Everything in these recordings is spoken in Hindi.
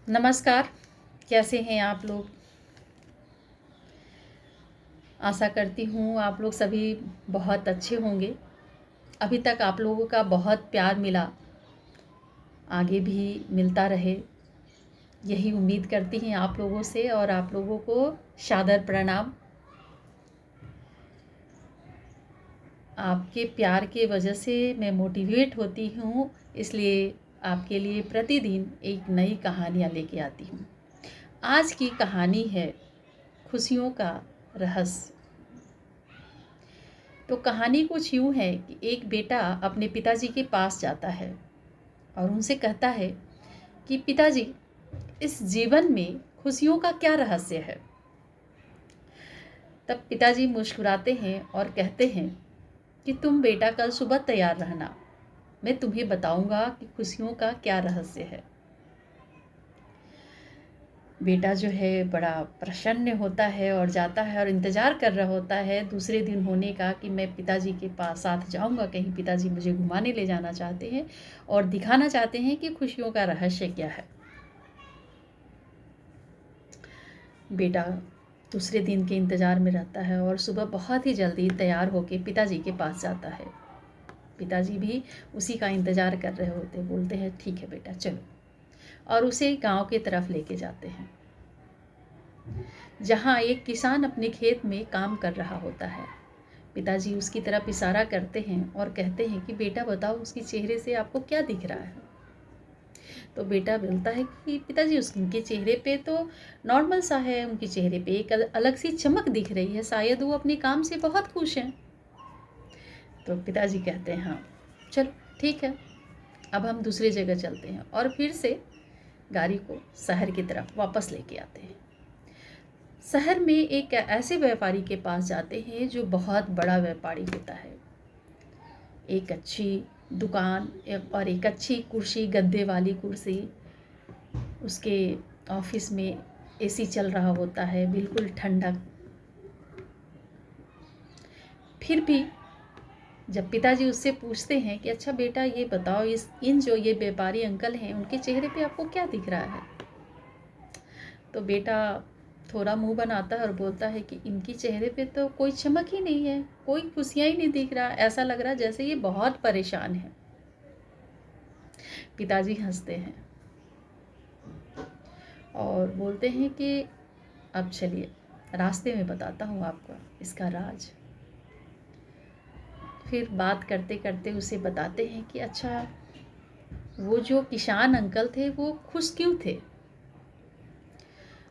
नमस्कार। कैसे हैं आप लोग? आशा करती हूँ आप लोग सभी बहुत अच्छे होंगे। अभी तक आप लोगों का बहुत प्यार मिला, आगे भी मिलता रहे, यही उम्मीद करती हैं आप लोगों से। और आप लोगों को सादर प्रणाम। आपके प्यार के वजह से मैं मोटिवेट होती हूँ, इसलिए आपके लिए प्रतिदिन एक नई कहानियाँ लेके आती हूँ। आज की कहानी है खुशियों का रहस्य। तो कहानी कुछ यूँ है कि एक बेटा अपने पिताजी के पास जाता है और उनसे कहता है कि पिताजी, इस जीवन में खुशियों का क्या रहस्य है? तब पिताजी मुस्कुराते हैं और कहते हैं कि तुम बेटा कल सुबह तैयार रहना, मैं तुम्हें बताऊंगा कि खुशियों का क्या रहस्य है। बेटा जो है बड़ा प्रसन्न होता है और जाता है और इंतज़ार कर रहा होता है दूसरे दिन होने का कि मैं पिताजी के पास साथ जाऊंगा, कहीं पिताजी मुझे घुमाने ले जाना चाहते हैं और दिखाना चाहते हैं कि खुशियों का रहस्य क्या है। बेटा दूसरे दिन के इंतज़ार में रहता है और सुबह बहुत ही जल्दी तैयार होकर पिताजी के पास जाता है। पिताजी भी उसी का इंतज़ार कर रहे होते, बोलते हैं ठीक है बेटा चलो, और उसे गांव की तरफ लेके जाते हैं जहाँ एक किसान अपने खेत में काम कर रहा होता है। पिताजी उसकी तरफ इशारा करते हैं और कहते हैं कि बेटा बताओ, उसके चेहरे से आपको क्या दिख रहा है? तो बेटा बोलता है कि पिताजी उनके चेहरे पे तो नॉर्मल सा है, उनके चेहरे पे एक अलग सी चमक दिख रही है, शायद वो अपने काम से बहुत खुश हैं। तो पिताजी कहते हैं हाँ चलो ठीक है, अब हम दूसरी जगह चलते हैं, और फिर से गाड़ी को शहर की तरफ वापस लेके आते हैं। शहर में एक ऐसे व्यापारी के पास जाते हैं जो बहुत बड़ा व्यापारी होता है। एक अच्छी दुकान और एक अच्छी कुर्सी, गद्दे वाली कुर्सी, उसके ऑफिस में एसी चल रहा होता है, बिल्कुल ठंडक। फिर भी जब पिताजी उससे पूछते हैं कि अच्छा बेटा ये बताओ, जो ये व्यापारी अंकल हैं उनके चेहरे पे आपको क्या दिख रहा है? तो बेटा थोड़ा मुंह बनाता है और बोलता है कि इनकी चेहरे पे तो कोई चमक ही नहीं है, कोई खुशियाँ ही नहीं दिख रहा, ऐसा लग रहा जैसे ये बहुत परेशान है। पिताजी हंसते हैं और बोलते हैं कि अब चलिए रास्ते में बताता हूँ आपको इसका राज। फिर बात करते करते उसे बताते हैं कि अच्छा वो जो किसान अंकल थे वो खुश क्यों थे?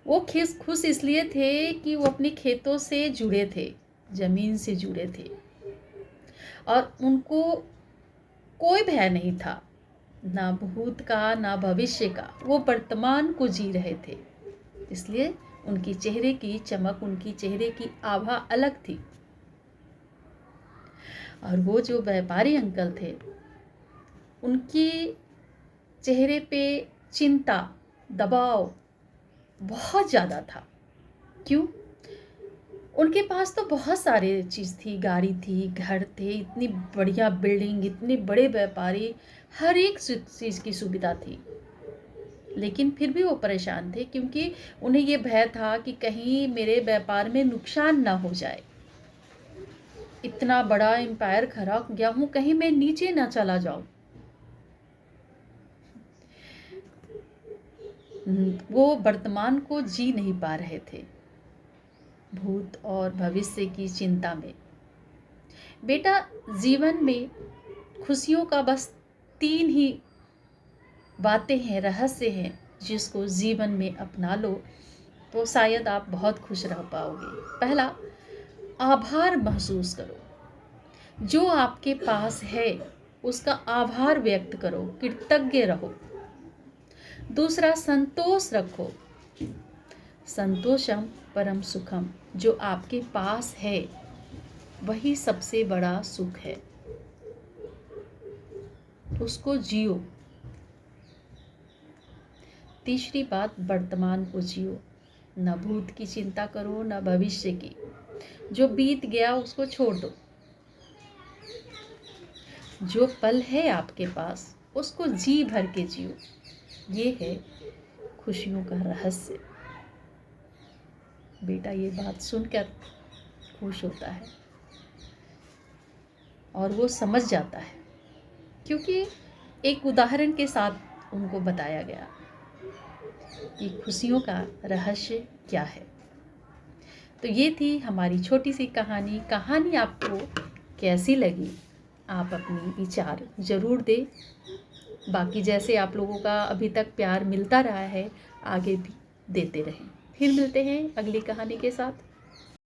वो खुश इसलिए थे कि वो अपने खेतों से जुड़े थे, ज़मीन से जुड़े थे, और उनको कोई भय नहीं था, ना भूत का ना भविष्य का। वो वर्तमान को जी रहे थे, इसलिए उनकी चेहरे की चमक, उनकी चेहरे की आभा अलग थी। और वो जो व्यापारी अंकल थे उनकी चेहरे पे चिंता, दबाव बहुत ज़्यादा था। क्यों? उनके पास तो बहुत सारे चीज़ थी, गाड़ी थी, घर थे, इतनी बढ़िया बिल्डिंग, इतने बड़े व्यापारी, हर एक चीज़ की सुविधा थी। लेकिन फिर भी वो परेशान थे क्योंकि उन्हें ये भय था कि कहीं मेरे व्यापार में नुकसान ना हो जाए। इतना बड़ा एम्पायर खड़ा गया हूँ, कहीं मैं नीचे ना चला जाऊँ। वो वर्तमान को जी नहीं पा रहे थे, भूत और भविष्य की चिंता में। बेटा जीवन में खुशियों का बस 3 ही बातें हैं, रहस्य हैं, जिसको जीवन में अपना लो तो शायद आप बहुत खुश रह पाओगे। पहला, आभार महसूस करो। जो आपके पास है उसका आभार व्यक्त करो, कृतज्ञ रहो। दूसरा, संतोष रखो। संतोषम परम सुखम। जो आपके पास है वही सबसे बड़ा सुख है, उसको जियो। तीसरी बात, वर्तमान को जियो। न भूत की चिंता करो, न भविष्य की। जो बीत गया उसको छोड़ दो। जो पल है आपके पास उसको जी भर के जियो। ये है खुशियों का रहस्य। बेटा ये बात सुनकर खुश होता है और वो समझ जाता है, क्योंकि एक उदाहरण के साथ उनको बताया गया कि खुशियों का रहस्य क्या है। तो ये थी हमारी छोटी सी कहानी। कहानी आपको कैसी लगी आप अपनी विचार ज़रूर दें। बाकी जैसे आप लोगों का अभी तक प्यार मिलता रहा है, आगे भी देते रहें। फिर मिलते हैं अगली कहानी के साथ।